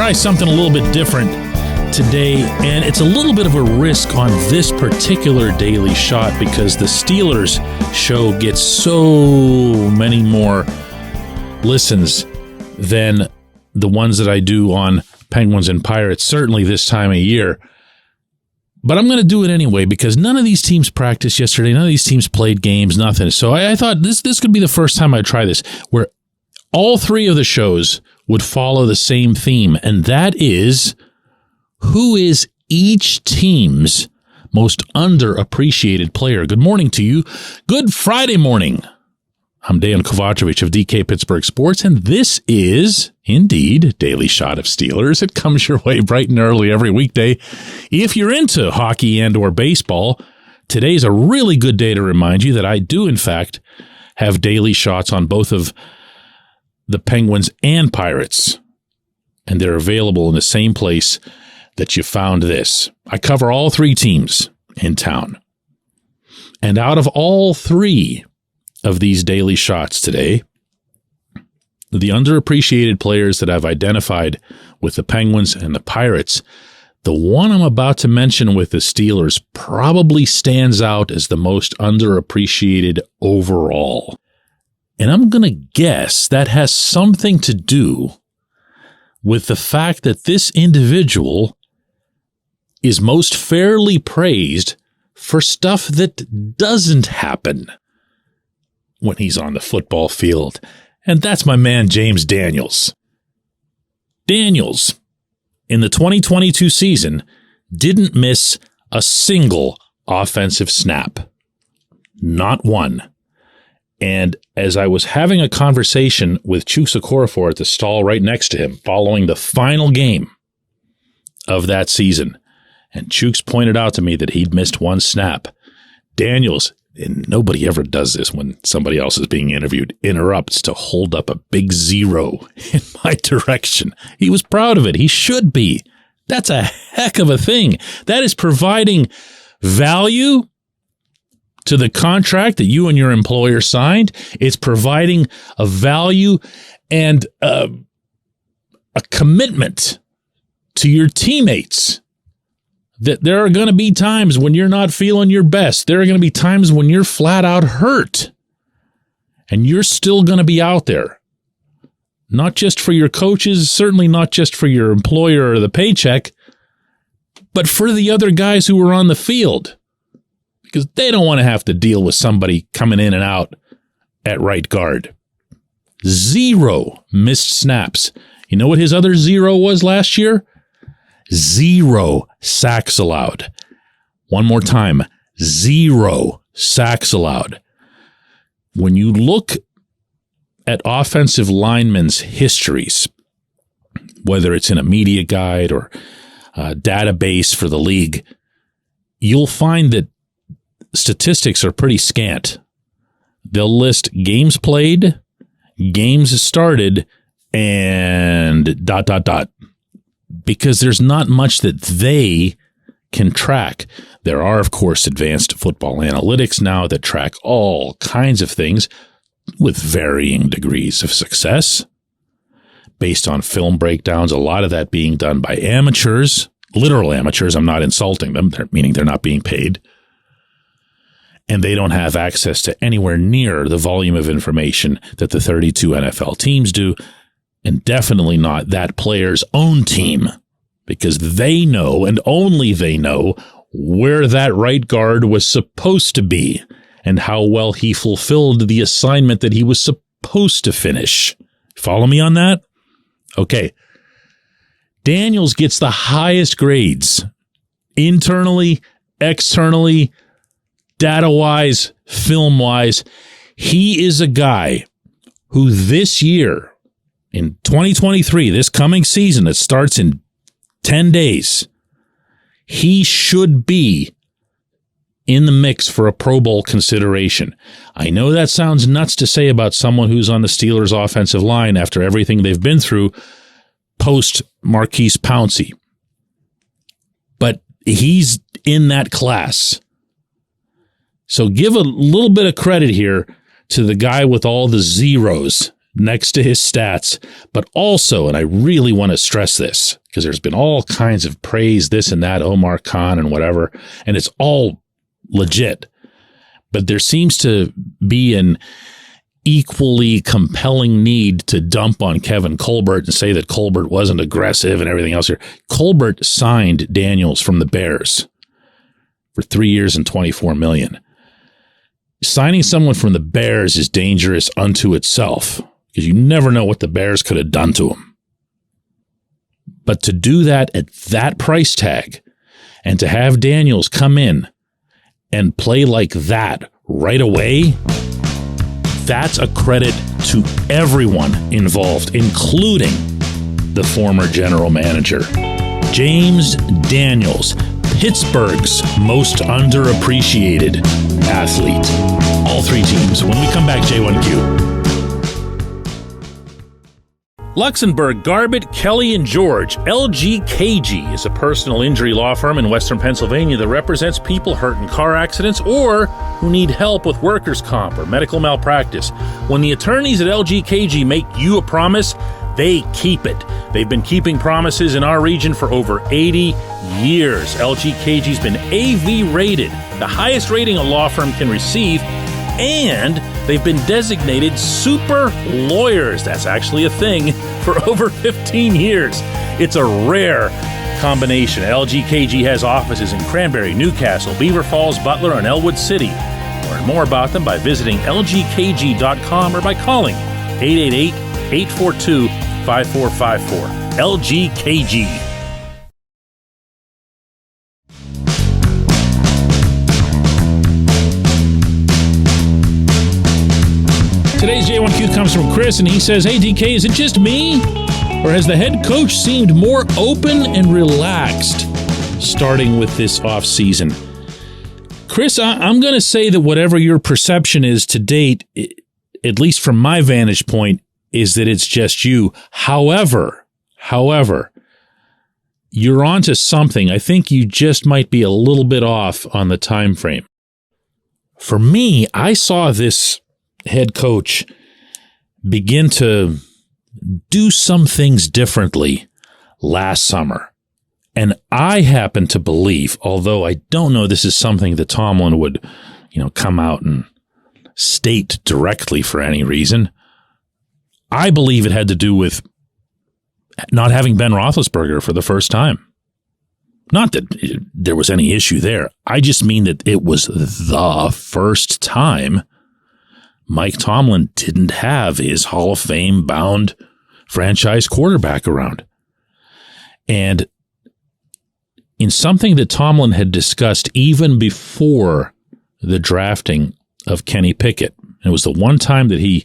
try something a little bit different today, and it's a little bit of a risk on this particular daily shot because the Steelers show gets so many more listens than the ones that I do on Penguins and Pirates, certainly this time of year. But I'm going to do it anyway because none of these teams practiced yesterday. None of these teams played games, nothing. So I thought this could be the first time I try this, where all three of the shows would follow the same theme, and that is, who is each team's most underappreciated player? Good morning to you. Good Friday morning. I'm Dejan Kovacevic of DK Pittsburgh Sports, and this is, indeed, Daily Shot of Steelers. It comes your way bright and early every weekday. If you're into hockey and or baseball, today's a really good day to remind you that I do, in fact, have daily shots on both of the Penguins and Pirates, and they're available in the same place that you found this. I cover all three teams in town, and out of all three of these daily shots today, the underappreciated players that I've identified with the Penguins and the Pirates, the one I'm about to mention with the Steelers probably stands out as the most underappreciated overall. And I'm going to guess that has something to do with the fact that this individual is most fairly praised for stuff that doesn't happen when he's on the football field. And that's my man, James Daniels. Daniels, in the 2022 season, didn't miss a single offensive snap. Not one. And as I was having a conversation with Chuks Okorafor at the stall right next to him following the final game of that season, and Chuks pointed out to me that he'd missed one snap, Daniels, and nobody ever does this when somebody else is being interviewed, interrupts to hold up a big 0 in my direction. He was proud of it. He should be. That's a heck of a thing. That is providing value to the contract that you and your employer signed. It's providing a value and a commitment to your teammates. That there are going to be times when you're not feeling your best. There are going to be times when you're flat out hurt. And you're still going to be out there. Not just for your coaches, certainly not just for your employer or the paycheck, but for the other guys who are on the field. Because they don't want to have to deal with somebody coming in and out at right guard. 0 missed snaps. You know what his other 0 was last year? 0 sacks allowed. One more time, 0 sacks allowed. When you look at offensive linemen's histories, whether it's in a media guide or a database for the league, you'll find that statistics are pretty scant. They'll list games played, games started, and ... because there's not much that they can track. There are, of course, advanced football analytics now that track all kinds of things with varying degrees of success. Based on film breakdowns, a lot of that being done by amateurs, literal amateurs. I'm not insulting them, meaning they're not being paid. And they don't have access to anywhere near the volume of information that the 32 NFL teams do. And definitely not that player's own team, because they know, and only they know, where that right guard was supposed to be and how well he fulfilled the assignment that he was supposed to finish. Follow me on that? Okay. Daniels gets the highest grades internally, externally, data-wise, film-wise. He is a guy who this year, in 2023, this coming season that starts in 10 days, he should be in the mix for a Pro Bowl consideration. I know that sounds nuts to say about someone who's on the Steelers' offensive line after everything they've been through post Marquise Pouncey, but he's in that class. So give a little bit of credit here to the guy with all the zeros next to his stats, but also, and I really want to stress this because there's been all kinds of praise, this and that, Omar Khan and whatever, and it's all legit. But there seems to be an equally compelling need to dump on Kevin Colbert and say that Colbert wasn't aggressive and everything else here. Colbert signed Daniels from the Bears for 3 years and $24 million. Signing someone from the Bears is dangerous unto itself because you never know what the Bears could have done to him. But to do that at that price tag and to have Daniels come in and play like that right away, that's a credit to everyone involved, including the former general manager. James Daniels, Pittsburgh's most underappreciated athlete. All three teams. When we come back, J1Q. Luxembourg, Garbett, Kelly, and George. LGKG is a personal injury law firm in Western Pennsylvania that represents people hurt in car accidents or who need help with workers' comp or medical malpractice. When the attorneys at LGKG make you a promise, they keep it. They've been keeping promises in our region for over 80 years. LGKG's been AV rated, the highest rating a law firm can receive, and they've been designated super lawyers. That's actually a thing for over 15 years. It's a rare combination. LGKG has offices in Cranberry, Newcastle, Beaver Falls, Butler, and Elwood City. Learn more about them by visiting lgkg.com or by calling 888-842-5454. LGKG. Today's J1Q comes from Chris, and he says, "Hey, DK, is it just me? Or has the head coach seemed more open and relaxed starting with this offseason?" Chris, I'm going to say that whatever your perception is to date, at least from my vantage point, is that it's just you. However, you're onto something. I think you just might be a little bit off on the time frame. For me, I saw this head coach begin to do some things differently last summer. And I happen to believe, although I don't know this is something that Tomlin would, come out and state directly for any reason, I believe it had to do with not having Ben Roethlisberger for the first time. Not that there was any issue there. I just mean that it was the first time Mike Tomlin didn't have his Hall of Fame bound franchise quarterback around. And in something that Tomlin had discussed even before the drafting of Kenny Pickett, it was the one time that he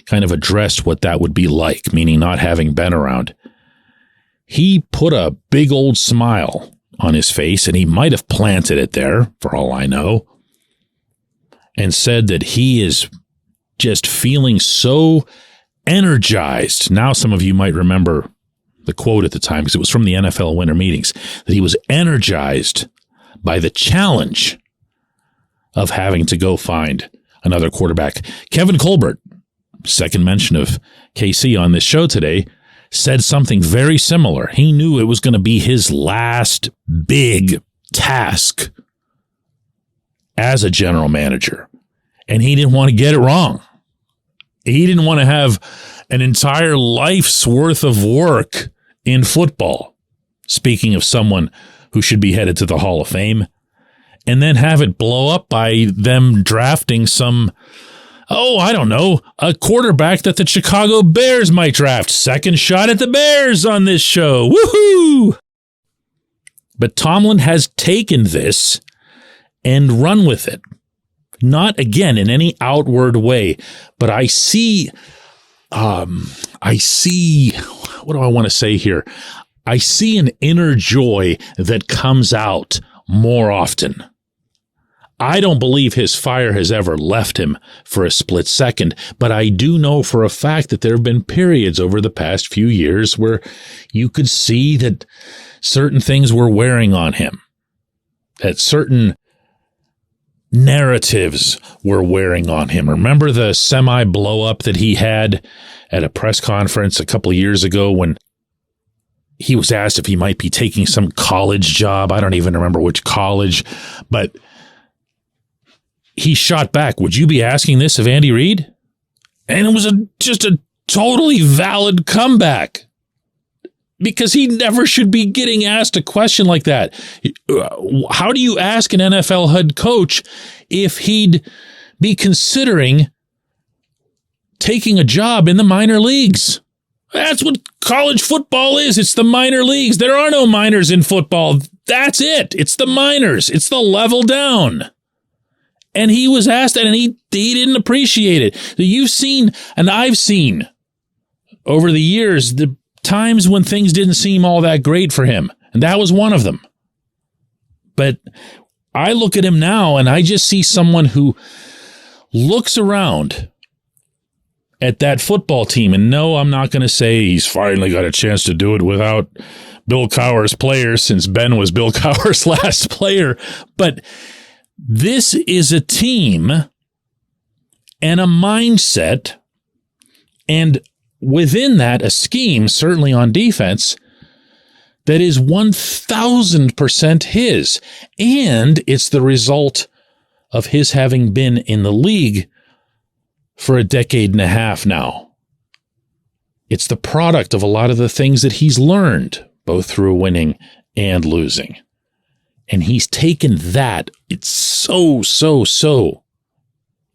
kind of addressed what that would be like, meaning not having Ben around. He put a big old smile on his face, and he might have planted it there, for all I know, and said that he is just feeling so energized. Now some of you might remember the quote at the time because it was from the NFL winter meetings, that he was energized by the challenge of having to go find another quarterback. Kevin Colbert, second mention of KC on this show today, said something very similar. He knew it was going to be his last big task as a general manager, and he didn't want to get it wrong. He didn't want to have an entire life's worth of work in football, speaking of someone who should be headed to the Hall of Fame, and then have it blow up by them drafting some, a quarterback that the Chicago Bears might draft. Second shot at the Bears on this show. Woohoo! But Tomlin has taken this and run with it. Not, again, in any outward way, but I see, what do I want to say here? I see an inner joy that comes out more often. I don't believe his fire has ever left him for a split second, but I do know for a fact that there have been periods over the past few years where you could see that certain things were wearing on him, that certain narratives were wearing on him. Remember the semi-blow-up that he had at a press conference a couple of years ago when he was asked if he might be taking some college job. I don't even remember which college, but he shot back, would you be asking this of Andy Reid? And it was just a totally valid comeback because he never should be getting asked a question like that. How do you ask an NFL head coach if he'd be considering taking a job in the minor leagues? That's what college football is. It's the minor leagues. There are no minors in football. That's it. It's the minors. It's the level down. And he was asked that, and he didn't appreciate it. So you've seen, and I've seen over the years, the times when things didn't seem all that great for him. And that was one of them. But I look at him now, and I just see someone who looks around at that football team. And no, I'm not going to say he's finally got a chance to do it without Bill Cowher's players, since Ben was Bill Cowher's last player. But this is a team and a mindset, and within that, a scheme, certainly on defense, that is 1,000% his. And it's the result of his having been in the league for a decade and a half now. It's the product of a lot of the things that he's learned, both through winning and losing. And he's taken that, it's so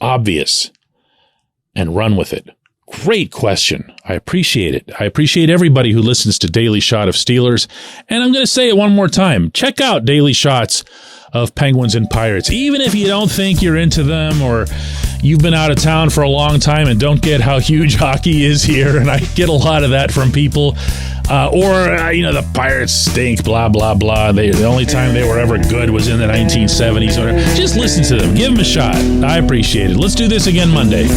obvious, and run with it. Great question. I appreciate it. I appreciate everybody who listens to Daily Shot of Steelers. And I'm going to say it one more time. Check out Daily Shots of Penguins and Pirates. Even if you don't think you're into them, or you've been out of town for a long time and don't get how huge hockey is here, and I get a lot of that from people, the Pirates stink, blah, blah, blah. The only time they were ever good was in the 1970s. Just listen to them. Give them a shot. I appreciate it. Let's do this again Monday.